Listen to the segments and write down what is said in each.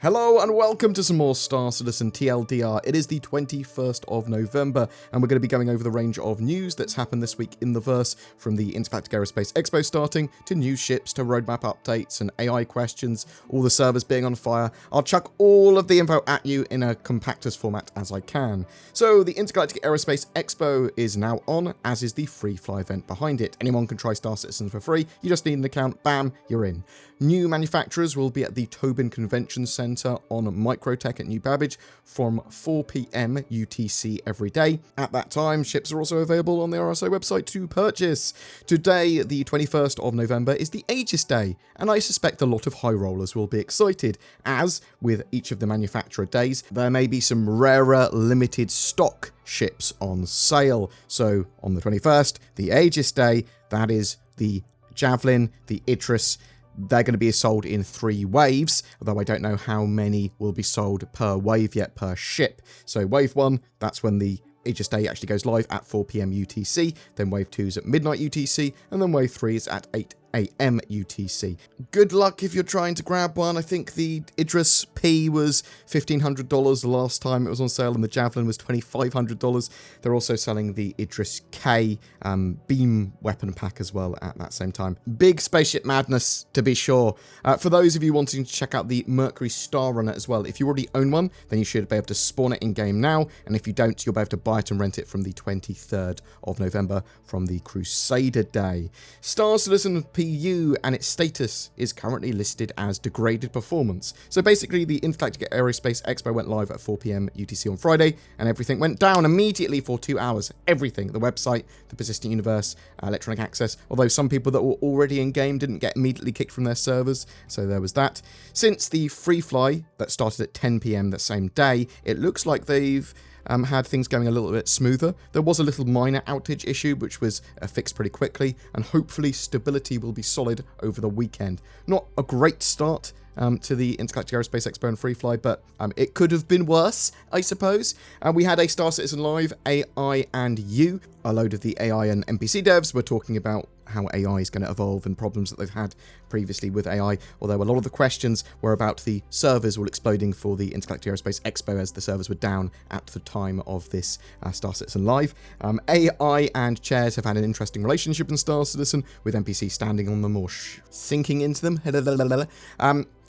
Hello and welcome to some more Star Citizen TLDR. It is the 21st of November and we're going to be going over the range of news that's happened this week in the verse, from the Intergalactic Aerospace Expo starting, to new ships, to roadmap updates and AI questions, all the servers being on fire. I'll chuck all of the info at you in a compactest format as I can. So the Intergalactic Aerospace Expo is now on, as is the free fly event behind it. Anyone can try Star Citizen for free, you just need an account, bam, you're in. New manufacturers will be at the Tobin Convention Centre on Microtech at New Babbage from 4 PM UTC every day. At that time, ships are also available on the RSO website to purchase. Today, the 21st of November, is the Aegis Day, and I suspect a lot of high rollers will be excited, as with each of the manufacturer days, there may be some rarer limited stock ships on sale. So on the 21st, the Aegis Day, that is the Javelin, the Idris. They're going to be sold in 3 waves, although I don't know how many will be sold per wave yet, per ship. So wave 1, that's when the Aegis Day actually goes live at 4 PM UTC, then wave 2 is at midnight UTC, and then wave 3 is at 8 AM UTC. Good luck if you're trying to grab one. I think the Idris P was $1,500 the last time it was on sale, and the Javelin was $2,500. They're also selling the Idris K beam weapon pack as well at that same time. Big spaceship madness, to be sure. For those of you wanting to check out the Mercury Star Runner as well, if you already own one, then you should be able to spawn it in-game now, and if you don't, you'll be able to buy it and rent it from the 23rd of November from the Crusader Day. Star Citizen PU and its status is currently listed as degraded performance. So basically, the Intergalactic Aerospace Expo went live at 4 PM UTC on Friday, and everything went down immediately for 2 hours. Everything, the website, the persistent universe, electronic access, although some people that were already in-game didn't get immediately kicked from their servers, so there was that. Since the free fly that started at 10 PM that same day, it looks like they've had things going a little bit smoother. There was a little minor outage issue, which was fixed pretty quickly, and hopefully stability will be solid over the weekend. Not a great start to the Intergalactic Aerospace Expo and Free Fly, but it could have been worse, I suppose. We had a Star Citizen Live, AI and you. A load of the AI and NPC devs were talking about how AI is going to evolve and problems that they've had previously with AI, although a lot of the questions were about the servers all exploding for the Intergalactic Aerospace Expo, as the servers were down at the time of this Star Citizen Live. AI and chairs have had an interesting relationship in Star Citizen, with NPCs standing on them or sinking into them.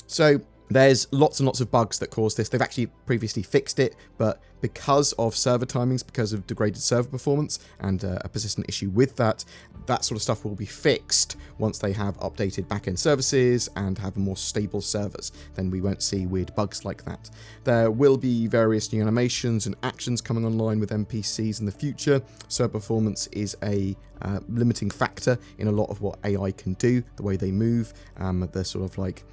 So there's lots and lots of bugs that cause this. They've actually previously fixed it, but because of server timings, because of degraded server performance and a persistent issue with that, that sort of stuff will be fixed once they have updated backend services and have more stable servers. Then we won't see weird bugs like that. There will be various new animations and actions coming online with NPCs in the future. Server performance is a limiting factor in a lot of what AI can do, the way they move, the sort of like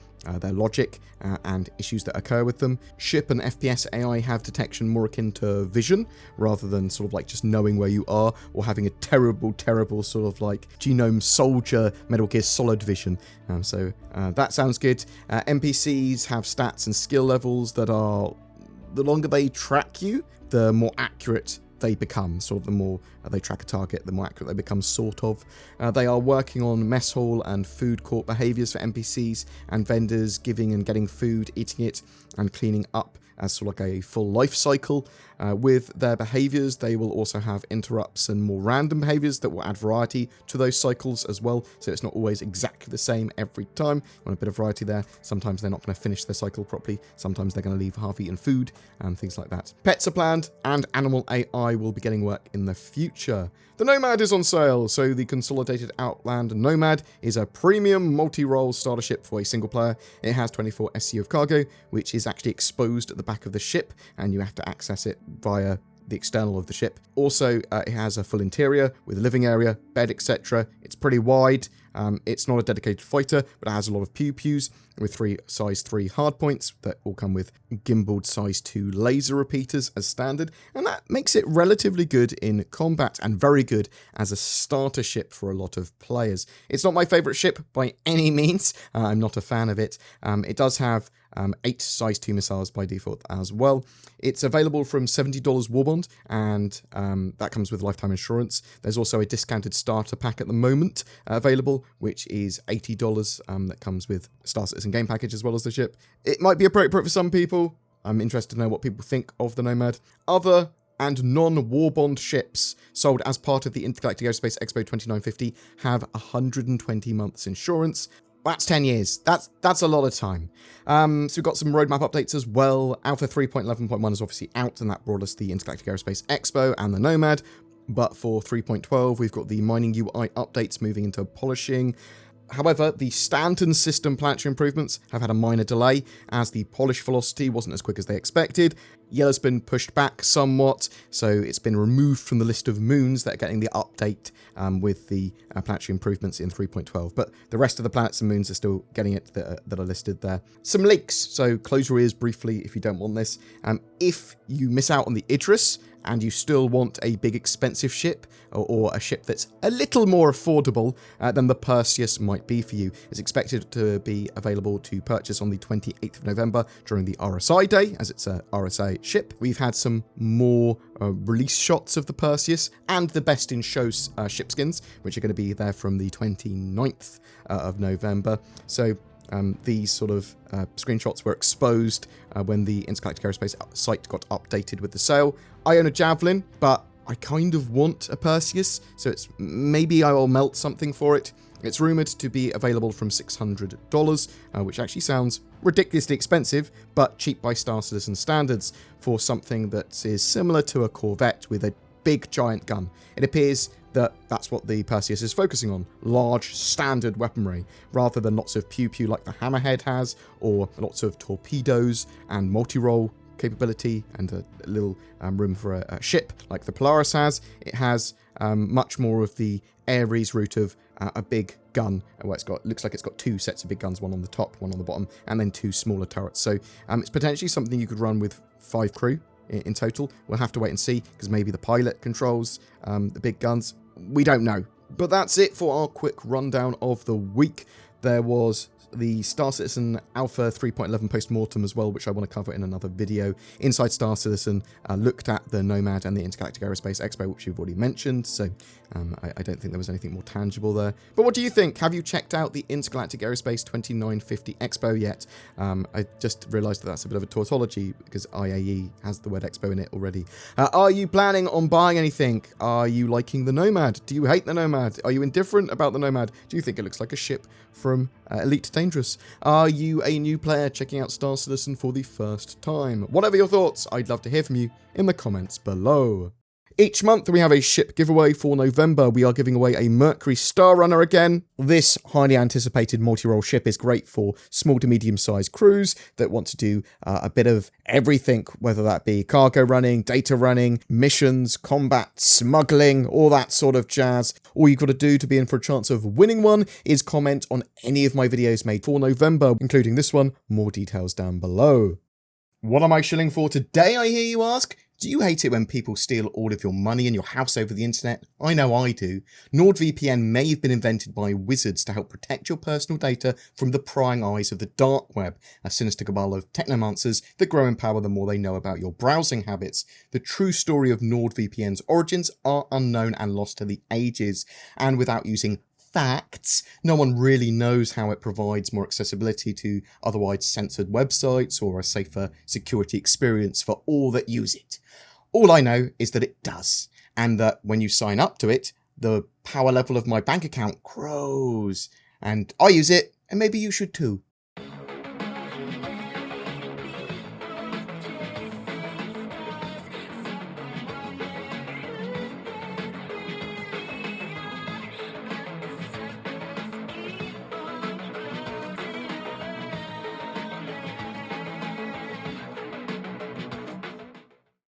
their logic and issues that occur with them. Ship and FPS AI have detection more akin to vision, rather than sort of like just knowing where you are, or having a terrible sort of like Genome Soldier Metal Gear Solid vision. So that sounds good. NPCs have stats and skill levels that are, the longer they track you, the more accurate they become. Sort of the more they track a target, the more accurate they become, sort of. They are working on mess hall and food court behaviours for NPCs and vendors, giving and getting food, eating it, and cleaning up as sort of like a full life cycle. With their behaviours, they will also have interrupts and more random behaviours that will add variety to those cycles as well, so it's not always exactly the same every time. You want a bit of variety there. Sometimes they're not going to finish their cycle properly, sometimes they're going to leave half-eaten food and things like that. Pets are planned, and animal AI will be getting work in the future. The Nomad is on sale, so the Consolidated Outland Nomad is a premium multi-role starter ship for a single player. It has 24 SCU of cargo, which is actually exposed at the back of the ship, and you have to access it via the external of the ship. Also, it has a full interior with a living area, bed, etc. It's pretty wide. It's not a dedicated fighter, but it has a lot of pew-pews with 3 size 3 hardpoints that all come with gimbaled size 2 laser repeaters as standard, and that makes it relatively good in combat and very good as a starter ship for a lot of players. It's not my favourite ship by any means. I'm not a fan of it. It does have 8 size 2 missiles by default as well. It's available from $70 Warbond, and that comes with lifetime insurance. There's also a discounted starter pack at the moment available, which is $80. That comes with Star Citizen game package as well as the ship. It might be appropriate for some people. I'm interested to know what people think of the Nomad. Other and non-Warbond ships sold as part of the Intergalactic Aerospace Expo 2950 have 120 months insurance. That's 10 years. That's a lot of time. So we've got some roadmap updates as well. Alpha 3.11.1 is obviously out, and that brought us the Intergalactic Aerospace Expo and the Nomad. But for 3.12, we've got the mining UI updates moving into polishing. However, the Stanton system planetary improvements have had a minor delay, as the polish velocity wasn't as quick as they expected. Yellow's been pushed back somewhat, so it's been removed from the list of moons that are getting the update with the planetary improvements in 3.12. But the rest of the planets and moons are still getting it that are listed there. Some leaks, so close your ears briefly if you don't want this. If you miss out on the Idris, and you still want a big expensive ship, or a ship that's a little more affordable, then the Perseus might be for you. It's expected to be available to purchase on the 28th of November during the RSI day, as it's a RSI ship. We've had some more release shots of the Perseus, and the best in show ship skins, which are going to be there from the 29th of November. So these sort of screenshots were exposed when the Intergalactic Aerospace site got updated with the sale. I own a Javelin, but I kind of want a Perseus, so maybe I will melt something for it. It's rumoured to be available from $600, which actually sounds ridiculously expensive, but cheap by Star Citizen standards for something that is similar to a Corvette with a big giant gun. It appears that that's what the Perseus is focusing on, large standard weaponry, rather than lots of pew-pew like the Hammerhead has, or lots of torpedoes and multi-role capability and a little room for a ship like the Polaris has. It has much more of the Ares route of a big gun, where looks like it's got 2 sets of big guns, one on the top, one on the bottom, and then 2 smaller turrets. So it's potentially something you could run with 5 crew in total. We'll have to wait and see, because maybe the pilot controls the big guns. We don't know. But that's it for our quick rundown of the week. There was the Star Citizen Alpha 3.11 post-mortem as well, which I want to cover in another video. Inside Star Citizen looked at the Nomad and the Intergalactic Aerospace Expo, which you've already mentioned, so I don't think there was anything more tangible there. But what do you think? Have you checked out the Intergalactic Aerospace 2950 Expo yet? I just realised that that's a bit of a tautology, because IAE has the word Expo in it already. Are you planning on buying anything? Are you liking the Nomad? Do you hate the Nomad? Are you indifferent about the Nomad? Do you think it looks like a ship from Elite to Dangerous? Are you a new player checking out Star Citizen for the first time? Whatever your thoughts, I'd love to hear from you in the comments below. Each month we have a ship giveaway. For November, we are giving away a Mercury Star Runner again. This highly anticipated multi-role ship is great for small to medium-sized crews that want to do a bit of everything, whether that be cargo running, data running, missions, combat, smuggling, all that sort of jazz. All you've got to do to be in for a chance of winning one is comment on any of my videos made for November, including this one. More details down below. What am I shilling for today, I hear you ask? Do you hate it when people steal all of your money and your house over the internet? I know I do. NordVPN may have been invented by wizards to help protect your personal data from the prying eyes of the dark web, a sinister cabal of technomancers that grow in power the more they know about your browsing habits. The true story of NordVPN's origins are unknown and lost to the ages, and without using facts, no one really knows how it provides more accessibility to otherwise censored websites or a safer security experience for all that use it. All I know is that it does, and that when you sign up to it, the power level of my bank account grows, and I use it, and maybe you should too.